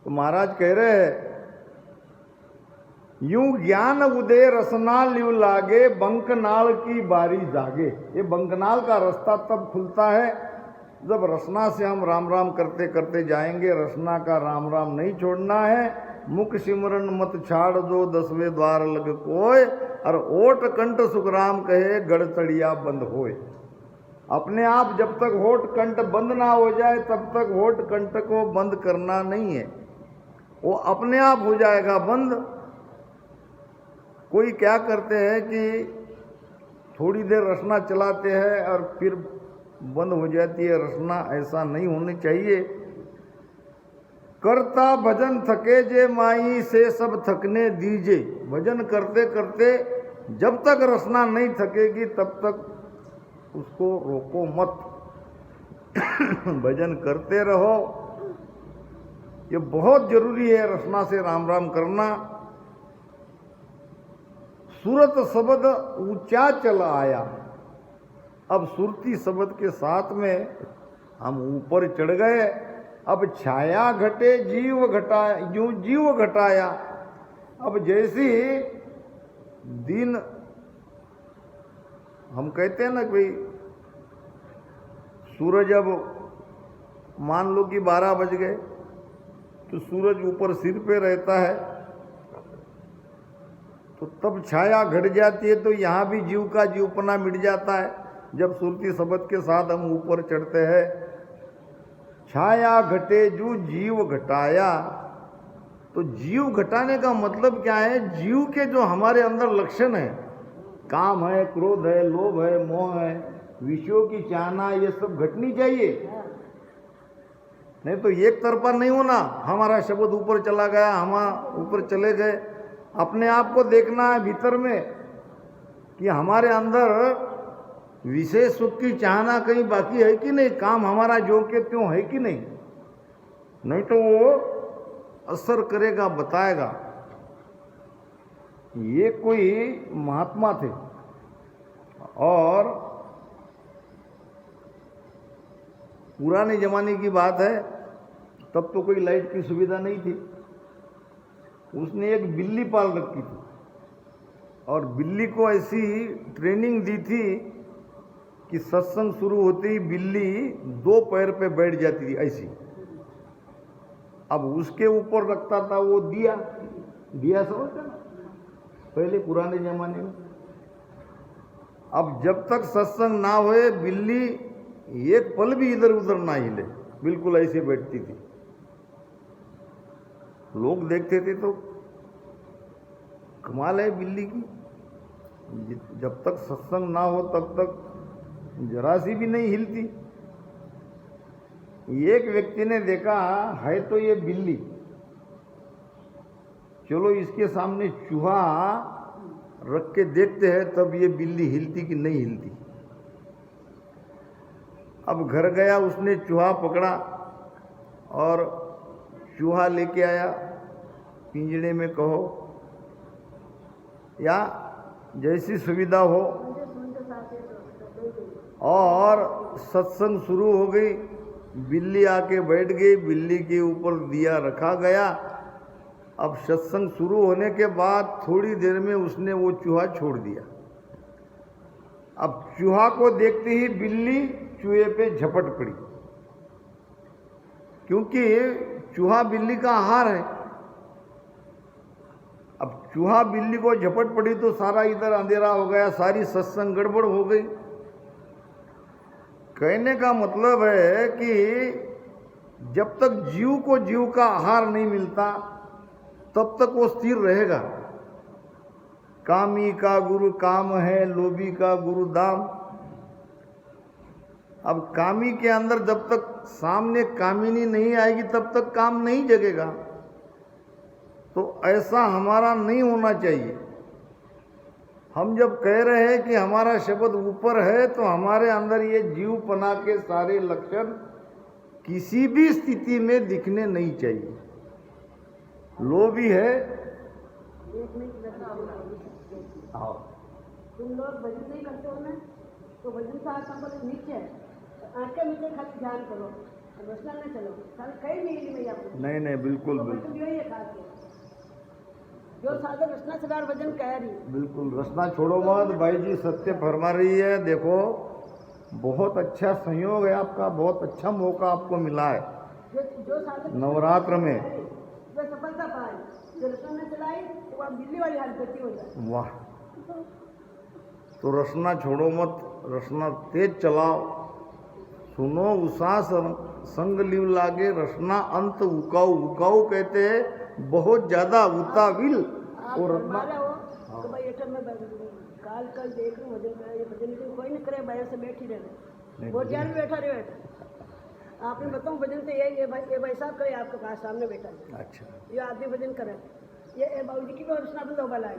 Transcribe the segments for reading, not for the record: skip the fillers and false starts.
तो महाराज कह रहे हैं, यूं ज्ञान उदय रसना लिव लागे, बंकनाल की बारी जागे। ये बंकनाल का रास्ता तब खुलता है जब रसना से हम राम राम करते करते जाएंगे। रसना का राम राम नहीं छोड़ना है। मुख सिमरन मत छाड़ दो, 10वें द्वार लग कोय, और ओट कंठ सुखराम कहे, गढ़ तड़िया बंद होए। अपने आप जब तक होठ कंठ बंद ना हो जाए तब तक होठ कंठ को बंद करना नहीं है, वो अपने आप हो जाएगा बंद। कोई क्या करते हैं कि थोड़ी देर रसना चलाते हैं और फिर बंद हो जाती है रसना। ऐसा नहीं होनी चाहिए। करता भजन थके जे माई, से सब थकने दीजे। भजन करते करते जब तक रसना नहीं थकेगी तब तक उसको रोको मत। भजन करते रहो। ये बहुत जरूरी है रसना से राम राम करना। सूरत शब्द ऊंचा चला आया। अब सुरती शब्द के साथ में हम ऊपर चढ़ गए। अब छाया घटे जीव घटा, यूं जीव घटाया। अब जैसी दिन, हम कहते हैं ना कि भाई सूरज, अब मान लो कि 12 बज गए तो सूरज ऊपर सिर पे रहता है, तो तब छाया घट जाती है। तो यहाँ भी जीव का जीवपना मिट जाता है जब सुरती शब्द के साथ हम ऊपर चढ़ते हैं। छाया घटे जो जीव घटाया। तो जीव घटाने का मतलब क्या है? जीव के जो हमारे अंदर लक्षण है, काम है, क्रोध है, लोभ है, मोह है, विषयों की चाहना, ये सब घटनी चाहिए। नहीं तो एक तरफा नहीं होना। हमारा शब्द ऊपर चला गया, हम ऊपर चले गए। अपने आप को देखना है भीतर में कि हमारे अंदर विशेष सुख की चाहना कहीं बाकी है कि नहीं, काम हमारा जो के त्यों है कि नहीं। नहीं तो वो असर करेगा, बताएगा। ये कोई महात्मा थे और पुराने जमाने की बात है, तब तो कोई लाइट की सुविधा नहीं थी। उसने एक बिल्ली पाल रखी थी और बिल्ली को ऐसी ट्रेनिंग दी थी कि सत्संग शुरू होते ही बिल्ली 2 पैर पे बैठ जाती थी ऐसी। अब उसके ऊपर रखता था वो दिया, दिया समझते ना, पहले पुराने जमाने में। अब जब तक सत्संग ना होए बिल्ली एक पल भी इधर उधर ना हिले, बिल्कुल ऐसे बैठती थी। लोग देखते थे तो कमाल है बिल्ली की, जब तक सत्संग ना हो तब तक जरा सी भी नहीं हिलती। एक व्यक्ति ने देखा है तो ये बिल्ली, चलो इसके सामने चूहा रख के देखते हैं तब ये बिल्ली हिलती कि नहीं हिलती। अब घर गया, उसने चूहा पकड़ा और चूहा लेके आया पिंजड़े में, कहो या जैसी सुविधा हो, और सत्संग शुरू हो गई। बिल्ली आके बैठ गई, बिल्ली के ऊपर दिया रखा गया। अब सत्संग शुरू होने के बाद थोड़ी देर में उसने वो चूहा छोड़ दिया। अब चूहा को देखते ही बिल्ली चूहे पे झपट पड़ी, क्योंकि चूहा बिल्ली का आहार है। अब चूहा बिल्ली को झपट पड़ी तो सारा इधर अंधेरा हो गया, सारी सत्संग गड़बड़ हो गई। कहने का मतलब है कि जब तक जीव को जीव का आहार नहीं मिलता तब तक वो स्थिर रहेगा। कामी का गुरु काम है, लोभी का गुरु दाम। अब कामी के अंदर जब तक सामने कामिनी नहीं आएगी तब तक काम नहीं जगेगा। तो ऐसा हमारा नहीं होना चाहिए। हम जब कह रहे हैं कि हमारा शब्द ऊपर है तो हमारे अंदर ये जीवपना के सारे लक्षण किसी भी स्थिति में दिखने नहीं चाहिए। लोभी है, तुम लोग भजन नहीं करते हो ना, तो भजन का नीचे आंखें नीचे खाली ध्यान करो, रसना न चलो साल कहीं नहीं हिली मैं आपको नहीं नहीं बिल्कुल तो बिल्कुल बिल्कुल यही है खास के जो साधक रसना चलार वजन कह रही बिल्कुल रसना छोड़ो मत भाई जी सत्य फरमा रही है। देखो बहुत अच्छा संयोग है आपका, बहुत अच्छा मौका आपको मिला है जो साधक नवरात्र में। वह सफलता पाए। जो रसना न चलाई तो आप दिल्ली वाली हालत गति हो जाए। वाह, तो रसना छोड़ो मत, रसना तेज चलाओ। सुनो उषा संग लिव लागे, रसना अंत उकाऊ। उकाऊ कहते हैं बहुत ज्यादा उताविल। और रसना तो भाई एटम में काल कल देख लूँ वजन करे ये वजन नहीं कोई नहीं करे बाहर से बैठी रहे वो जान बैठा रहे बैठा आपने बताऊँ वजन से ये भाई साहब करे आपके पास सामने बैठा है। अच्छा ये आदमी वजन करे ये बाबूजी की भी रचना बंद होगा लाए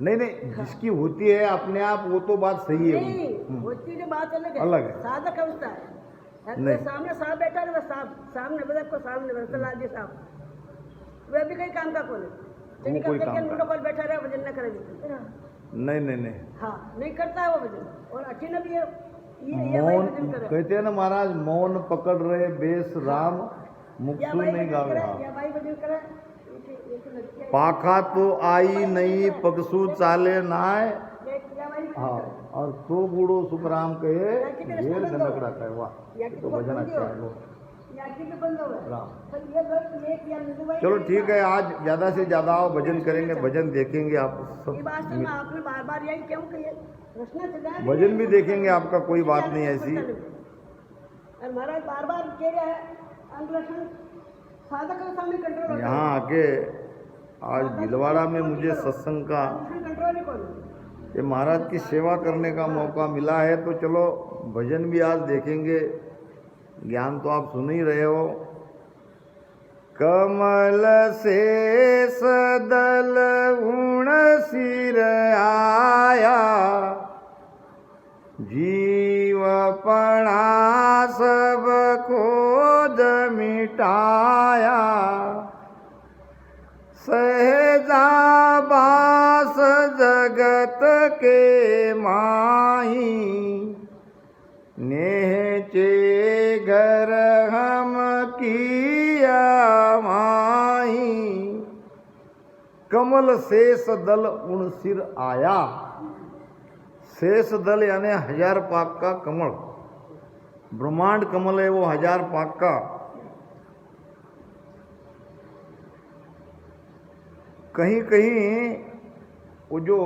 नहीं नहीं जिसकी होती है अपने आप वो तो बात सही है। नहीं होती जो बात अलग है साधक अवस्था है। नहीं सामने साहब बैठा रहे सामने बदक को सामने बदला जी साहब वह भी कहीं काम का कौन है कोई काम का बैठा रहे वजन न करे नहीं नहीं नहीं हाँ नहीं करता है वो वजन और अच्छी न भी है मौन कहते हैं ना महाराज, मौन पकड़ रहे बेस राम मुक्सु नहीं गावे। पाखा तो आई नहीं पगसू चाले नाय। हाँ और तो बूढ़ो सुखराम कहे ढेर गनकड़ा कहे। वाह तो भजन अच्छा है वो राम। चलो ठीक है, आज ज्यादा से ज्यादा आओ भजन करेंगे, भजन देखेंगे आप सब, आपने बार बार यही क्यों कही भजन भी देखेंगे आपका, कोई बात नहीं ऐसी। महाराज बार बार कह रहा है अंगलक्षण साधक के सामने कंट्रोल यहाँ आके आज भीलवाड़ा में मुझे सत्संग का ये महाराज की सेवा करने का मौका मिला है, तो चलो भजन भी आज देखेंगे। ज्ञान तो आप सुन ही रहे हो। कमल से सदल उण सिर आया, जीवपणा सब खोज मिटाया, सहजा बास जगत के माही, नेचे घर हम किया माही। कमल शेष दल उन सिर आया। शेष दल यानी 1000 पाक का कमल, ब्रह्मांड कमल है वो 1000 पाक का। कहीं कहीं वो जो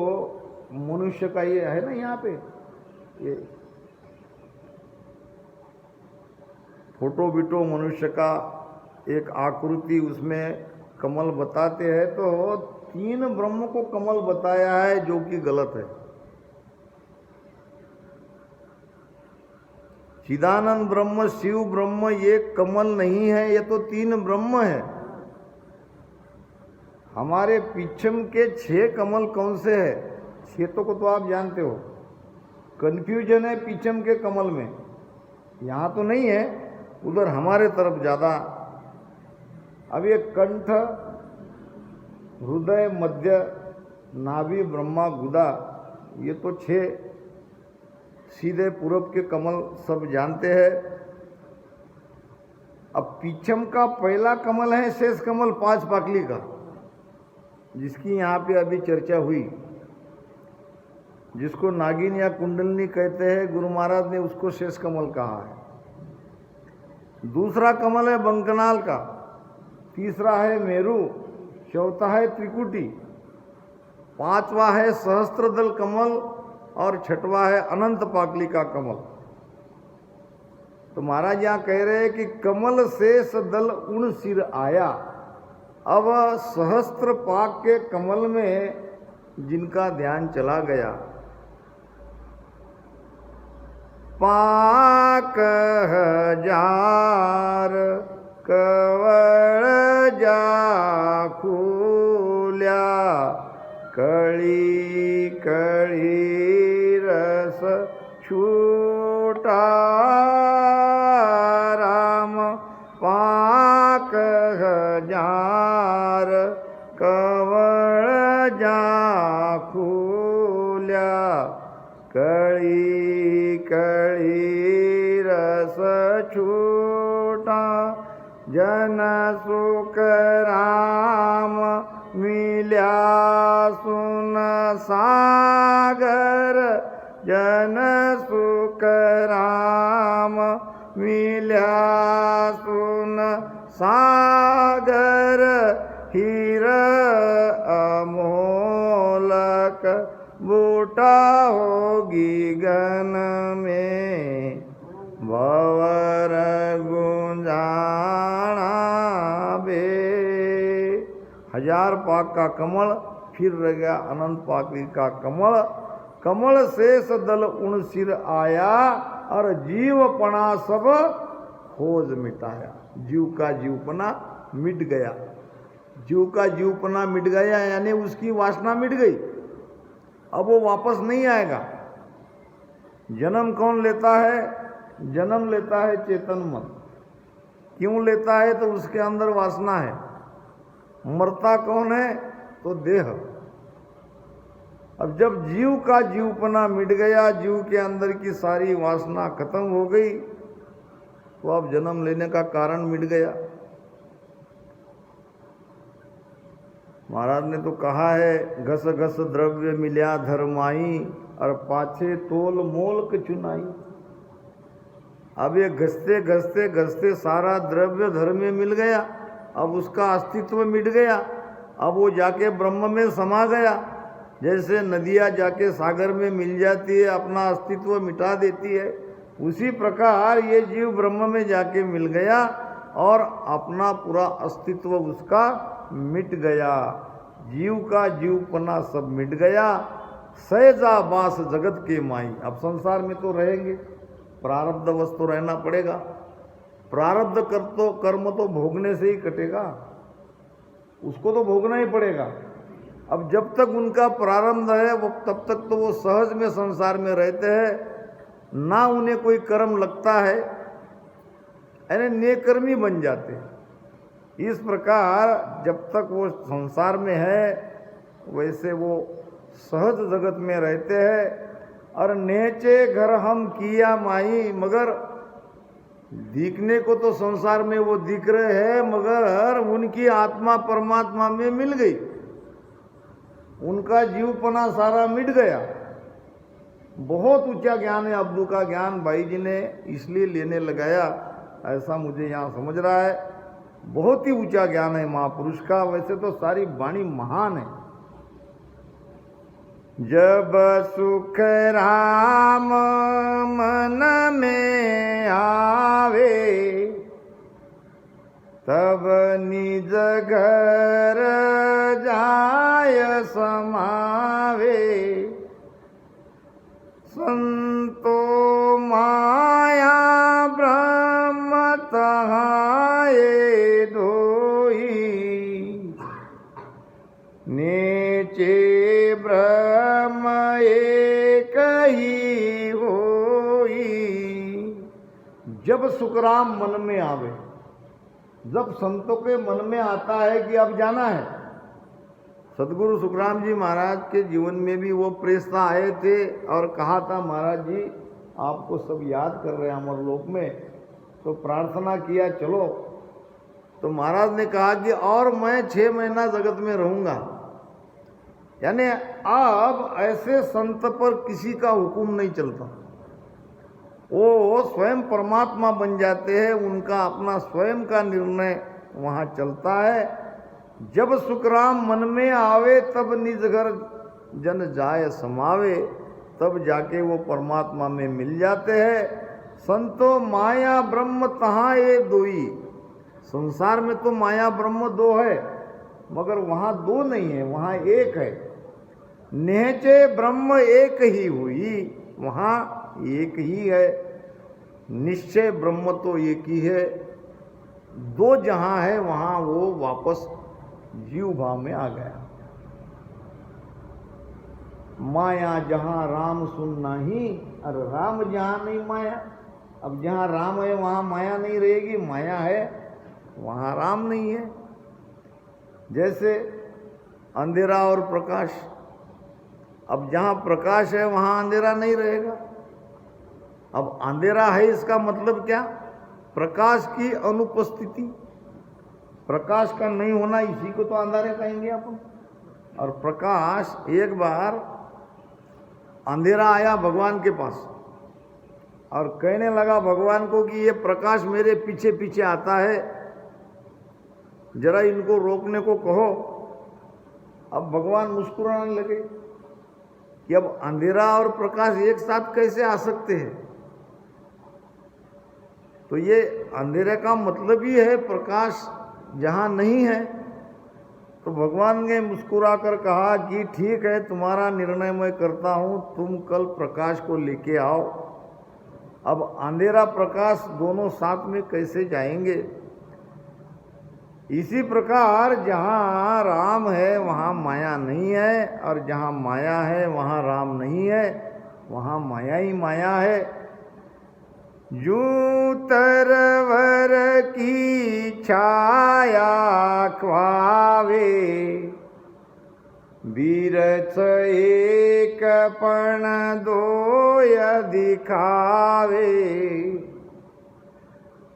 मनुष्य का ये है ना, यहाँ पे ये फोटो बिटो मनुष्य का एक आकृति उसमें कमल बताते हैं, तो 3 ब्रह्म को कमल बताया है जो कि गलत है। चिदानंद ब्रह्म, शिव ब्रह्म ये कमल नहीं है, ये तो 3 ब्रह्म है। हमारे पीछम के 6 कमल कौन से है? 6 तो को तो आप जानते हो। कंफ्यूजन है पीछम के कमल में, यहाँ तो नहीं है, उधर हमारे तरफ ज़्यादा। अब ये कंठ, हृदय, मध्य, नाभि, ब्रह्मा, गुदा, ये तो 6 सीधे पूरब के कमल सब जानते हैं। अब पीछम का पहला कमल है शेष कमल 5 पाकली का, जिसकी यहाँ पे अभी चर्चा हुई, जिसको नागिन या कुंडलनी कहते हैं। गुरु महाराज ने उसको शेष कमल कहा है। दूसरा कमल है बंकनाल का, तीसरा है मेरू, चौथा है त्रिकुटी, 5वां है सहस्त्रदल कमल और 6वां है अनंत पाकली का कमल। तो महाराज यहाँ कह रहे हैं कि कमल शेष दल उन सिर आया। अब सहस्त्र पाक के कमल में जिनका ध्यान चला गया, पाक 1000 कवळ जा खुल्या, कळी कळी रस छूटा राम। पाक 1000 कवळ जा खुल्या, कळी कळी रस छूटा जन सुख राम मिल्या सुन सागर, जन सुख राम मिल्या सुन सागर, हीर अमोलक बूटा होगी गन में, भंवर गुंजाना बे। 1000 पाक का कमल फिर रह गया अनंत पाकि का कमल, कमल शेष दल उन सिर आया, और जीवपना सब खोज मिटाया। जीव का जीवपना मिट गया, जीव का जीवपना मिट गया यानी उसकी वासना मिट गई, अब वो वापस नहीं आएगा। जन्म कौन लेता है? जन्म लेता है चेतन मन। क्यों लेता है? तो उसके अंदर वासना है। मरता कौन है? तो देह। अब जब जीव का जीवपना मिट गया, जीव के अंदर की सारी वासना खत्म हो गई, तो अब जन्म लेने का कारण मिट गया। महाराज ने तो कहा है, घस घस द्रव्य मिल्या धर्माई, और पाछे तोल मोल चुनाई। अब ये घसते घसते घसते सारा द्रव्य धर्म में मिल गया, अब उसका अस्तित्व मिट गया, अब वो जाके ब्रह्म में समा गया। जैसे नदियाँ जाके सागर में मिल जाती है, अपना अस्तित्व मिटा देती है, उसी प्रकार ये जीव ब्रह्म में जाके मिल गया और अपना पूरा अस्तित्व उसका मिट गया। जीव का जीवपना सब मिट गया। सहजा बास जगत के माई। अब संसार में तो रहेंगे, प्रारब्धवश तो रहना पड़ेगा। प्रारब्ध कर्म तो भोगने से ही कटेगा, उसको तो भोगना ही पड़ेगा। अब जब तक उनका प्रारंभ है वो तब तक तो वो सहज में संसार में रहते हैं, ना उन्हें कोई कर्म लगता है, यानी नेकर्मी बन जाते हैं। इस प्रकार जब तक वो संसार में है वैसे वो सहज जगत में रहते हैं। और नेचे घर हम किया माई, मगर दिखने को तो संसार में वो दिख रहे हैं, मगर उनकी आत्मा परमात्मा में मिल गई, उनका जीवपना सारा मिट गया। बहुत ऊंचा ज्ञान है अब्दू का ज्ञान, भाई जी ने इसलिए लेने लगाया, ऐसा मुझे यहाँ समझ रहा है। बहुत ही ऊंचा ज्ञान है महापुरुष का। वैसे तो सारी वाणी महान है। जब सुख राम मन में आवे, तब निज घर जाय समावे, संतो माया ब्रह्म तहाए धोई, नीचे ब्रह्म एक ही होई। जब सुखराम मन में आवे, जब संतों के मन में आता है कि अब जाना है। सदगुरु सुखराम जी महाराज के जीवन में भी वो प्रेषता आए थे और कहा था, महाराज जी आपको सब याद कर रहे हैं अमरलोक में, तो प्रार्थना किया चलो। तो महाराज ने कहा कि और मैं 6 महीना जगत में रहूंगा। यानी अब ऐसे संत पर किसी का हुक्म नहीं चलता, वो स्वयं परमात्मा बन जाते हैं, उनका अपना स्वयं का निर्णय वहाँ चलता है। जब सुखराम मन में आवे, तब निज घर जन जाय समावे, तब जाके वो परमात्मा में मिल जाते हैं। संतो माया ब्रह्म तहाँ ये दोई। संसार में तो माया ब्रह्म 2 है, मगर वहाँ 2 नहीं है, वहाँ एक है। नेचे ब्रह्म एक ही हुई, वहाँ एक ही है। निश्चय ब्रह्म तो एक ही है। 2 जहाँ है वहाँ वो वापस जीव भाव में आ गया। माया जहाँ राम सुनना ही, अरे राम जहाँ नहीं माया। अब जहाँ राम है वहाँ माया नहीं रहेगी, माया है वहाँ राम नहीं है। जैसे अंधेरा और प्रकाश, अब जहाँ प्रकाश है वहाँ अंधेरा नहीं रहेगा। अब अंधेरा है इसका मतलब क्या? प्रकाश की अनुपस्थिति। प्रकाश का नहीं होना, इसी को तो अंधारे कहेंगे अपन। और प्रकाश, एक बार अंधेरा आया भगवान के पास और कहने लगा भगवान को कि ये प्रकाश मेरे पीछे पीछे आता है, जरा इनको रोकने को कहो। अब भगवान मुस्कुराने लगे कि अब अंधेरा और प्रकाश एक साथ कैसे आ सकते हैं। तो ये अंधेरे का मतलब ही है प्रकाश जहां नहीं है। तो भगवान ने मुस्कुरा कर कहा कि ठीक है, तुम्हारा निर्णय मैं करता हूं, तुम कल प्रकाश को लेके आओ। अब अंधेरा प्रकाश दोनों साथ में कैसे जाएंगे। इसी प्रकार जहाँ राम है वहाँ माया नहीं है, और जहाँ माया है वहाँ राम नहीं है, वहाँ माया ही माया है। यूं तरवर की छाया ख्वावे, बीरछ एक पण दोय दिखावे।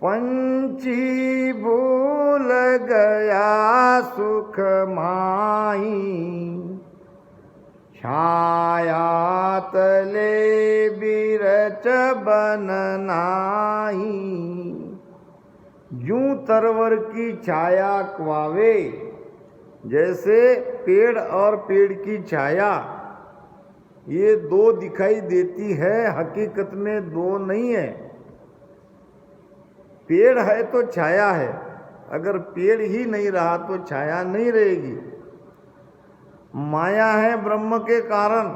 पंछी भूल गया सुख माही, छाया तले बीरच बन नाही। यूं तरवर की छाया क्वावे, जैसे पेड़ और पेड़ की छाया ये दो दिखाई देती है, हकीकत में दो नहीं है। पेड़ है तो छाया है, अगर पेड़ ही नहीं रहा तो छाया नहीं रहेगी। माया है ब्रह्म के कारण,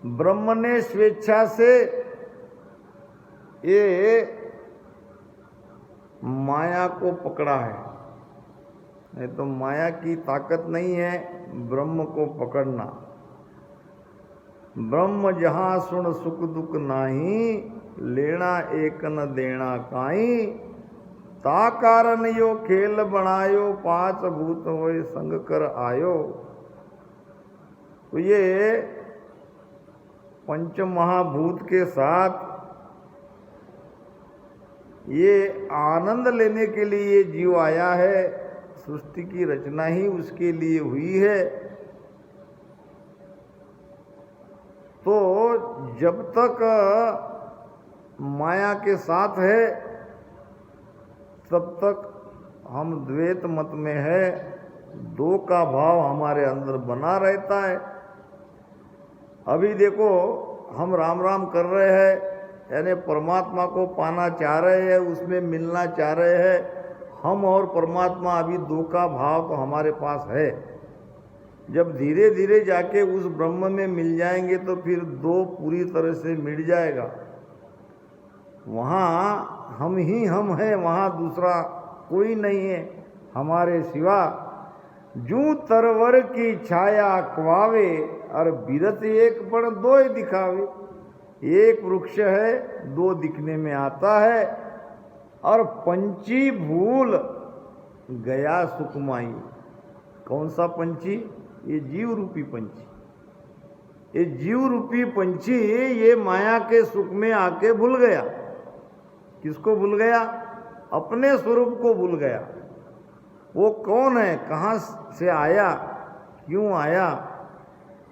ब्रह्म ने स्वेच्छा से ये माया को पकड़ा है, नहीं तो माया की ताकत नहीं है ब्रह्म को पकड़ना। ब्रह्म जहाँ सुन सुख दुख नाही, लेना एक न देना काई। ता कारण यो खेल बनायो, पांच भूत होए संग कर आयो। तो ये पंच महाभूत के साथ ये आनंद लेने के लिए ये जीव आया है। सृष्टि की रचना ही उसके लिए हुई है। तो जब तक माया के साथ है तब तक हम द्वैत मत में है, दो का भाव हमारे अंदर बना रहता है। अभी देखो हम राम राम कर रहे हैं, यानी परमात्मा को पाना चाह रहे हैं, उसमें मिलना चाह रहे हैं। हम और परमात्मा अभी दो का भाव तो हमारे पास है। जब धीरे धीरे जाके उस ब्रह्म में मिल जाएंगे तो फिर दो पूरी तरह से मिट जाएगा। वहाँ हम ही हम हैं, वहाँ दूसरा कोई नहीं है हमारे सिवा। जूं तरवर की छाया क्वावे, और बिरत एक पण दोय दिखावे। एक वृक्ष है, दो दिखने में आता है। और पंछी भूल गया सुखमाई। कौन सा पंछी? ये जीव रूपी पंछी। ये जीव रूपी पंछी ये माया के सुख में आके भूल गया। किसको भूल गया? अपने स्वरूप को भूल गया। वो कौन है, कहाँ से आया, क्यों आया,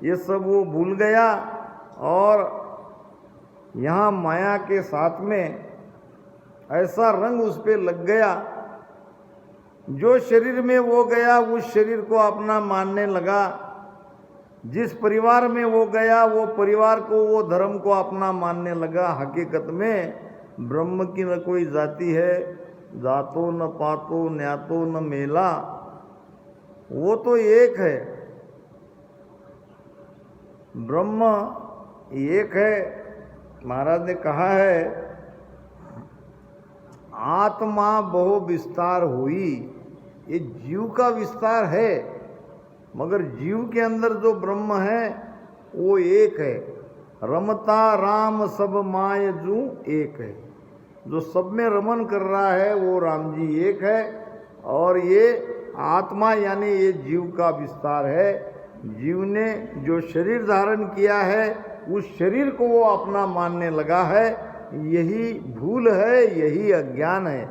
ये सब वो भूल गया। और यहाँ माया के साथ में ऐसा रंग उस पे लग गया, जो शरीर में वो गया उस शरीर को अपना मानने लगा। जिस परिवार में वो गया वो परिवार को, वो धर्म को अपना मानने लगा। हकीकत में ब्रह्म की न कोई जाति है, जातो न पातो न्यातो न मेला, वो तो एक है। ब्रह्म एक है। महाराज ने कहा है आत्मा बहु विस्तार हुई। ये जीव का विस्तार है, मगर जीव के अंदर जो ब्रह्म है वो एक है। रमता राम सब माय जू एक है। जो सब में रमन कर रहा है वो राम जी एक है। और ये आत्मा यानी ये जीव का विस्तार है। जीव ने जो शरीर धारण किया है उस शरीर को वो अपना मानने लगा है। यही भूल है, यही अज्ञान है।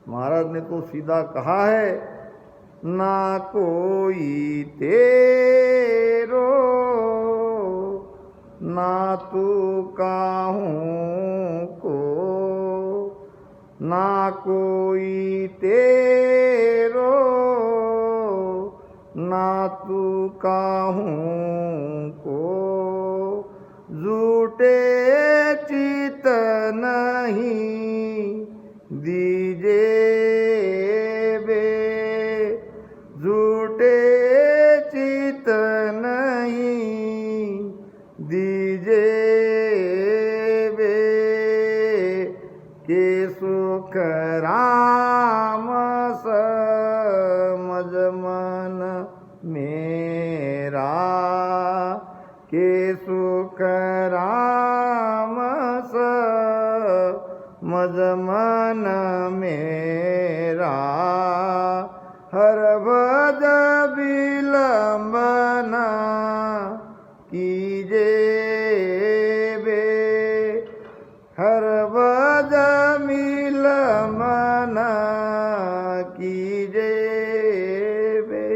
महाराज ने तो सीधा कहा है, ना कोई तेरो ना तू काहूँ को, ना कोई तेरो ना तू काहूँ को, झूठे चित नहीं दीजे बे, झूठे चित नहीं दीजे बे, के सुख राम समझ मन मेरा, के सुख राम समझ मन मेरा, हर भज विलंबन कीजे बे, हर भज विलंबन कीजे बे।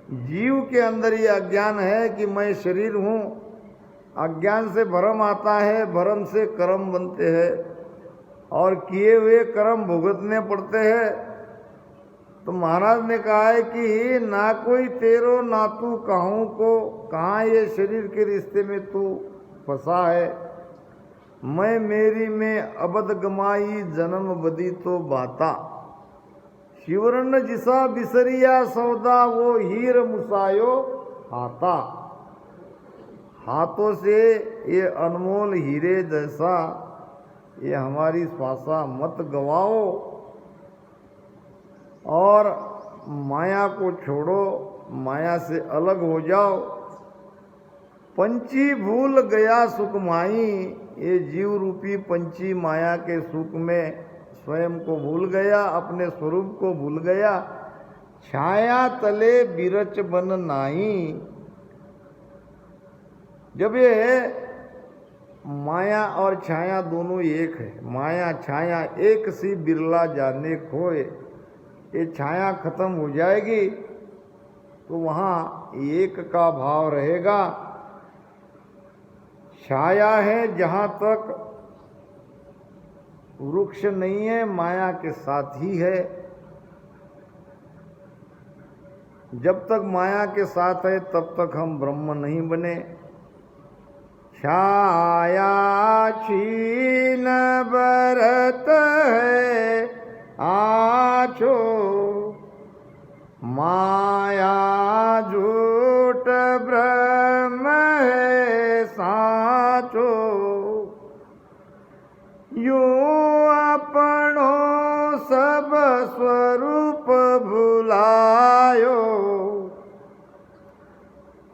जीव के अंदर ये अज्ञान है कि मैं शरीर हूँ। अज्ञान से भ्रम आता है, भ्रम से कर्म बनते हैं और किए हुए कर्म भुगतने पड़ते हैं। तो महाराज ने कहा है कि ना कोई तेरो ना तू काहूँ को, कहाँ ये शरीर के रिश्ते में तू फंसा है। मैं मेरी में अबद गमाई जन्म बदी तो बाता, शिवरन जिसा बिसरिया सौदा वो हीर मुसायो हाथा। हाथों से ये अनमोल हीरे जैसा ये हमारी श्वासा मत गवाओ और माया को छोड़ो, माया से अलग हो जाओ। पंछी भूल गया सुख माई, ये जीव रूपी पंछी माया के सुख में स्वयं को भूल गया, अपने स्वरूप को भूल गया। छाया तले बिरच बन नाई, जब ये माया और छाया दोनों एक है, माया छाया एक सी बिरला जाने खोए, ये छाया खत्म हो जाएगी तो वहाँ एक का भाव रहेगा। छाया है जहाँ तक वृक्ष नहीं है, माया के साथ ही है। जब तक माया के साथ है तब तक हम ब्रह्म नहीं बने। छाया छीन बरत है आछो, माया झूठ ब्रह्म है साचो। यूं अपनो सब स्वरूप भुलायो,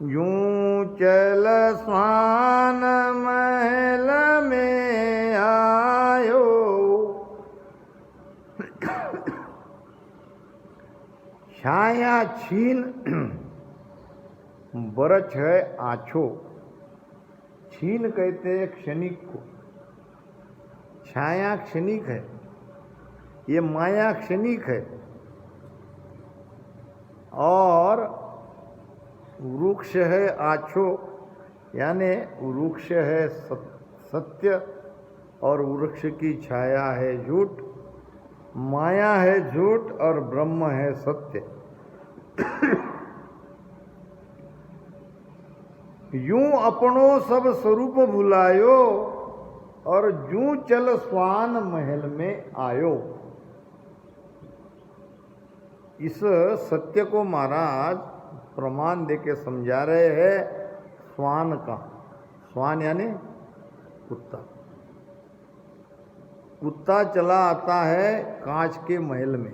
यूं चल स्वान महल में आयो। छाया छीन बरछ है आछो, छीन कहते हैं क्षणिक को। छाया क्षणिक है, ये माया क्षणिक है और वृक्ष है आछो, यानी वृक्ष है सत्य और वृक्ष की छाया है झूठ। माया है झूठ और ब्रह्म है सत्य। यूं अपनो सब स्वरूप भुलायो और जूं चल स्वान महल में आयो। इस सत्य को महाराज प्रमाण देके समझा रहे हैं स्वान का। स्वान यानी कुत्ता। कुत्ता चला आता है कांच के महल में।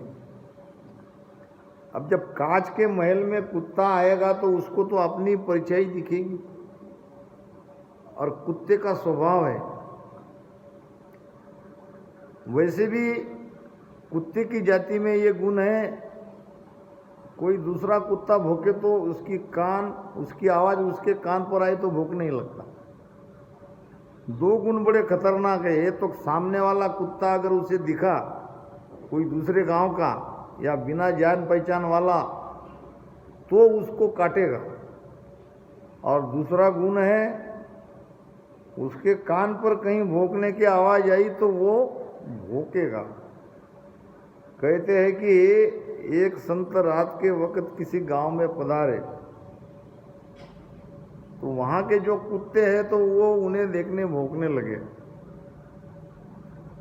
अब जब कांच के महल में कुत्ता आएगा तो उसको तो अपनी परिचय दिखेगी और कुत्ते का स्वभाव है। वैसे भी कुत्ते की जाति में ये गुण है, कोई दूसरा कुत्ता भौंके तो उसकी आवाज़ उसके कान पर आए तो भौंक नहीं लगता। दो गुण बड़े खतरनाक है। ये तो सामने वाला कुत्ता अगर उसे दिखा कोई दूसरे गांव का या बिना जान पहचान वाला तो उसको काटेगा। और दूसरा गुण है, उसके कान पर कहीं भौंकने की आवाज आई तो वो भौंकेगा। कहते हैं कि एक संत रात के वक्त किसी गांव में पधारे तो वहां के जो कुत्ते हैं तो वो उन्हें देखने भौंकने लगे।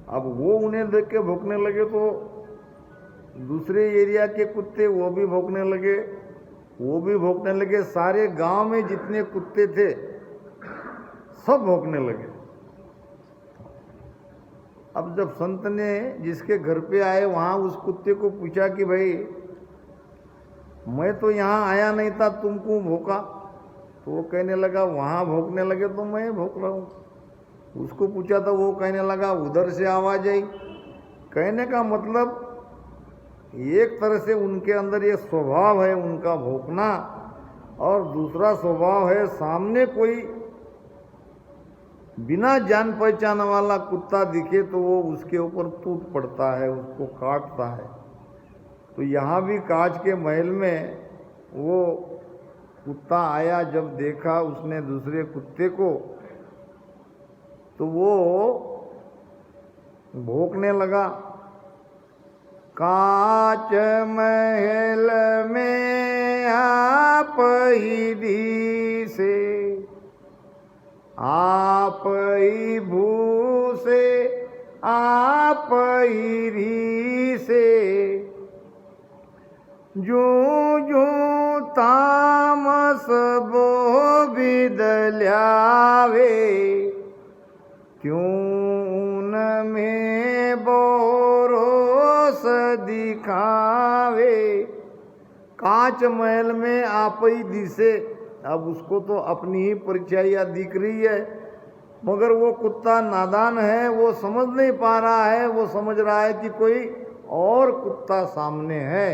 अब वो उन्हें देख के भौंकने लगे तो दूसरे एरिया के कुत्ते वो भी भौंकने लगे, वो भी भौंकने लगे। सारे गांव में जितने कुत्ते थे सब भौंकने लगे। अब जब संत ने जिसके घर पे आए वहां उस कुत्ते को पूछा कि भाई मैं तो यहाँ आया नहीं था, तुम क्यों भौंका? तो वो कहने लगा वहां भौंकने लगे तो मैं भौंक रहा हूँ। उसको पूछा तो वो कहने लगा उधर से आवाज आई। कहने का मतलब एक तरह से उनके अंदर ये स्वभाव है उनका भौंकना, और दूसरा स्वभाव है सामने कोई बिना जान पहचान वाला कुत्ता दिखे तो वो उसके ऊपर टूट पड़ता है, उसको काटता है। तो यहाँ भी कांच के महल में वो कुत्ता आया, जब देखा उसने दूसरे कुत्ते को तो वो भौंकने लगा। कांच महल में आप ही दिसे, आप ही भूसे, आप ही रीसे, जो जो तामस बो बिदल्यावे, क्यों उनमें बोरोस दिखावे। कांच महल में आप ही दिसे। अब उसको तो अपनी ही परछाइयाँ दिख रही है, मगर वो कुत्ता नादान है, वो समझ नहीं पा रहा है। वो समझ रहा है कि कोई और कुत्ता सामने है।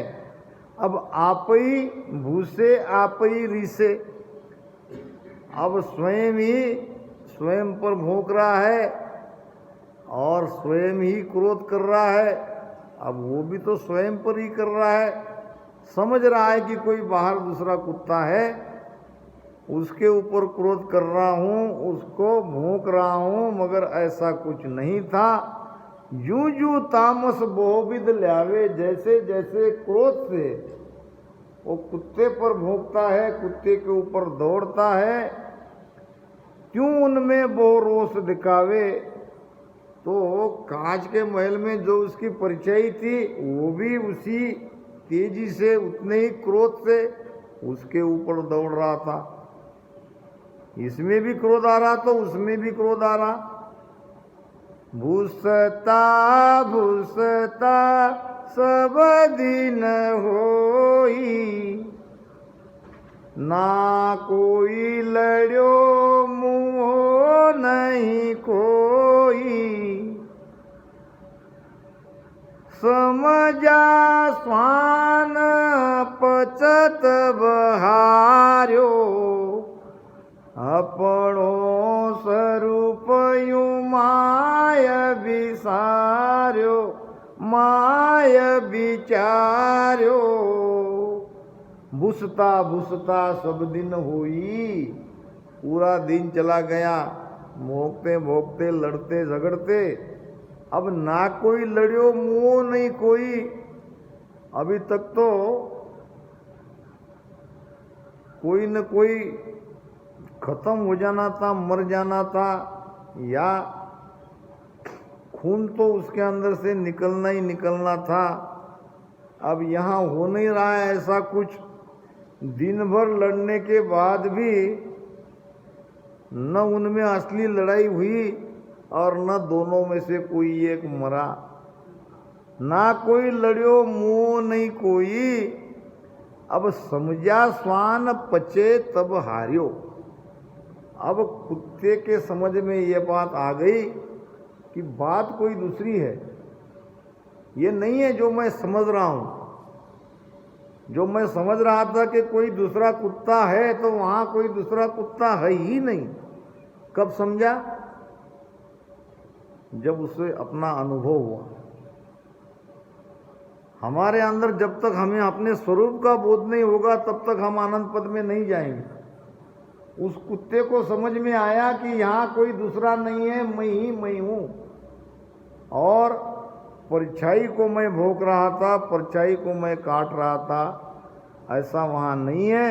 अब आप ही भूसे, आप ही रीसे, अब स्वयं ही स्वयं पर भौंक रहा है और स्वयं ही क्रोध कर रहा है। अब वो भी तो स्वयं पर ही कर रहा है। समझ रहा है कि कोई बाहर दूसरा कुत्ता है, उसके ऊपर क्रोध कर रहा हूँ, उसको भौंक रहा हूँ, मगर ऐसा कुछ नहीं था। यूं यूं तामस बहुविध ल्यावे, जैसे जैसे क्रोध से वो कुत्ते पर भौंकता है, कुत्ते के ऊपर दौड़ता है, क्यों उनमें वो रोष दिखावे। तो कांच के महल में जो उसकी परिचय थी वो भी उसी तेजी से, उतने ही क्रोध से उसके ऊपर दौड़ रहा था। इसमें भी क्रोध आ रहा तो उसमें भी क्रोध आ रहा। भूसता भूसता सब दिन होई, ना कोई लड़्यो मुँह नहीं कोई, समझा स्वान पचत बहार्यो, अपनो स्वरूप यूं माय विसार्यो, माय विचार्यो। भूसता भूसता सब दिन हुई, पूरा दिन चला गया भोंकते भोंकते, लड़ते झगड़ते। अब ना कोई लड़ियो मुँह नहीं कोई। अभी तक तो कोई न कोई खत्म हो जाना था, मर जाना था, या खून तो उसके अंदर से निकलना ही निकलना था। अब यहाँ हो नहीं रहा है ऐसा कुछ। दिन भर लड़ने के बाद भी न उनमें असली लड़ाई हुई और न दोनों में से कोई एक मरा। ना कोई लड़ियो मुँह नहीं कोई, अब समझा स्वान पचे तब हारियो। अब कुत्ते के समझ में ये बात आ गई कि बात कोई दूसरी है, ये नहीं है जो मैं समझ रहा हूँ। जो मैं समझ रहा था कि कोई दूसरा कुत्ता है, तो वहाँ कोई दूसरा कुत्ता है ही नहीं। कब समझा? जब उसे अपना अनुभव हुआ। हमारे अंदर जब तक हमें अपने स्वरूप का बोध नहीं होगा तब तक हम आनंद पद में नहीं जाएंगे। उस कुत्ते को समझ में आया कि यहाँ कोई दूसरा नहीं है, मैं ही हूँ, और परछाई को मैं भोग रहा था, परछाई को मैं काट रहा था, ऐसा वहाँ नहीं है।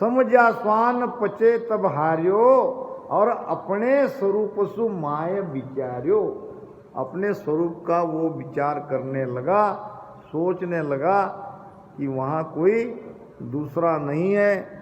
समझा स्वान पचे तब हार्यो, और अपने स्वरूप सु माय विचार्यो, अपने स्वरूप का वो विचार करने लगा, सोचने लगा कि वहाँ कोई दूसरा नहीं है,